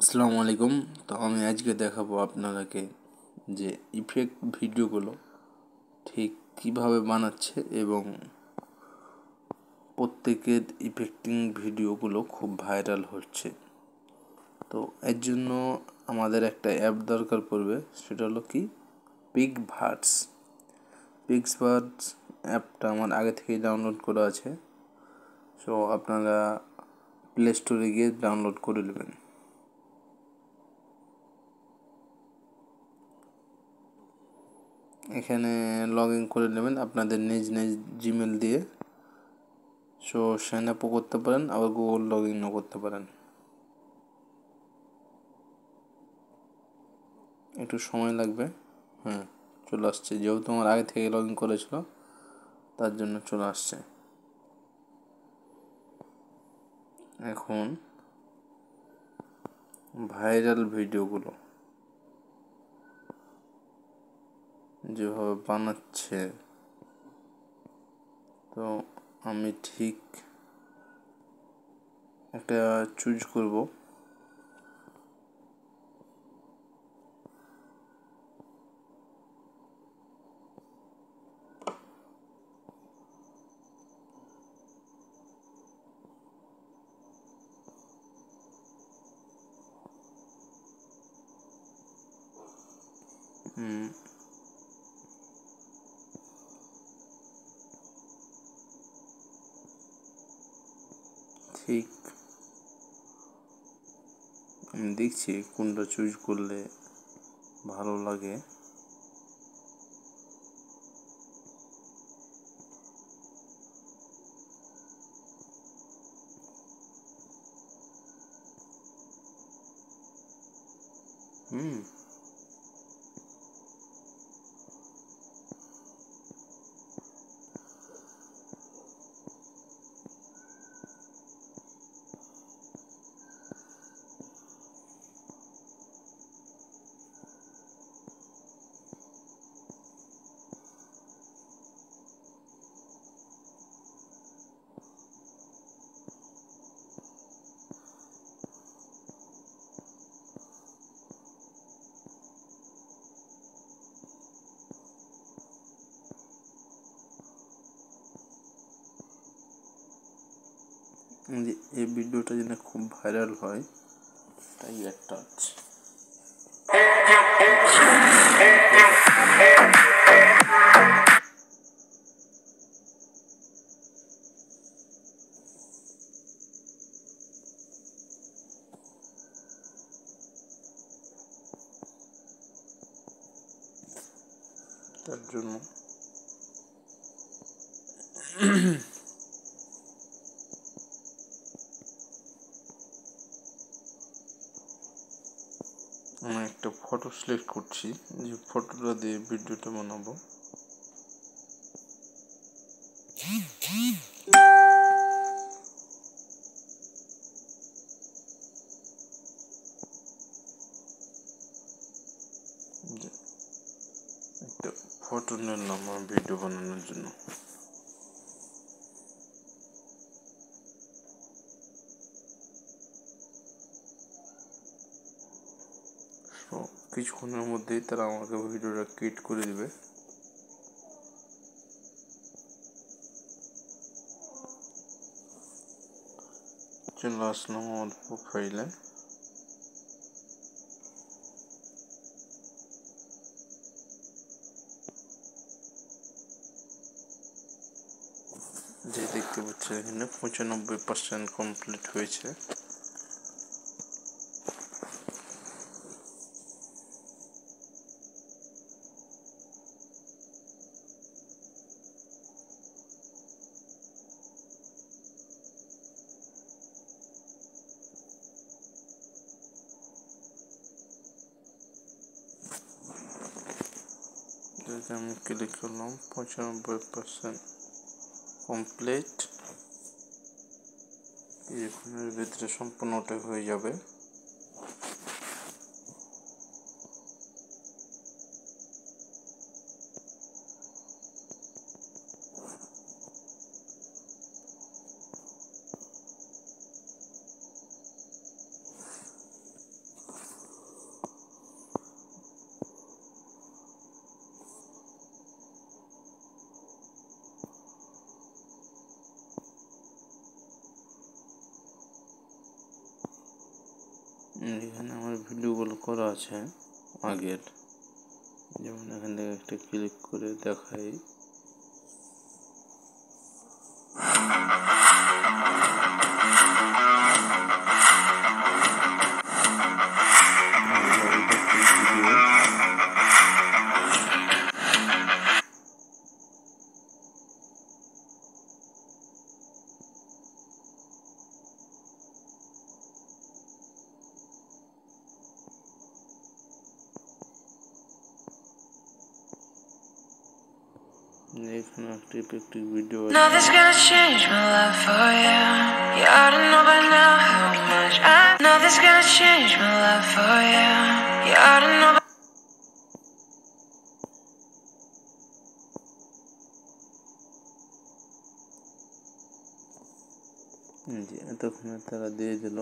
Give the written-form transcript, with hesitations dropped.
আসসালামু আলাইকুম। তো আমি আজকে দেখাবো আপনাদেরকে যে ইফেক্ট ভিডিওগুলো ঠিক কিভাবে বানাচ্ছে এবং প্রত্যেকের ইফেক্টিং ভিডিওগুলো খুব ভাইরাল হচ্ছে। তো এর জন্য আমাদের একটা অ্যাপ দরকার পড়বে, সেটা হলো কি পিক্সভার্স। পিক্সভার্স অ্যাপটা আমার আগে থেকেই ডাউনলোড করা আছে, সো আপনারা প্লে স্টোরে গিয়ে ডাউনলোড করে নেবেন। এখানে লগ ইন করে নেবেন আপনাদের নিজ জিমেল দিয়ে। সো সাইন আপও করতে পারেন, আবার গুগল লগ ইনও করতে পারেন। একটু সময় লাগবে। চলে আসছে, যেহেতু আমার আগে থেকে লগ ইন করেছিল তার জন্য চলে আসছে। এখন ভাইরাল ভিডিওগুলো যেভাবে বানাচ্ছে, তো আমি ঠিক একটা চুজ করব। ঠিক আমি দেখছি কোনটা চুজ করলে ভালো লাগে। এই ভিডিওটা যেন খুব ভাইরাল হয়, তাই একটা আছে। তার জন্য আমি একটা ফটো সিলেক্ট করছি, যে ফটোটা দিয়ে ভিডিওটা বানাবো। একটা ফটো নিলাম আমার ভিডিও বানানোর জন্য। তো কিছুক্ষণের মধ্যেই তারা আমাকে ভিডিওটা ক্রিয়েট করে দিবে। চলে আসলাম আমার প্রোফাইলে। যে দেখতে পাচ্ছি এখানে 95% কমপ্লিট হয়েছে। আমি ক্লিক করলাম, 95% কমপ্লিট। এর ভিতরে সম্পূর্ণটা হয়ে যাবে। এখানে আমার ভিডিওগুলো করা আছে আগের, যেমন এখান থেকে একটা ক্লিক করে দেখাই। এখানে একটি ভিডিও আছে। Nothing's gonna change my life for you. You ought to know by now how much nothing's gonna change my life for you. You ought to know. এতক্ষণে তারা দিয়ে দিল।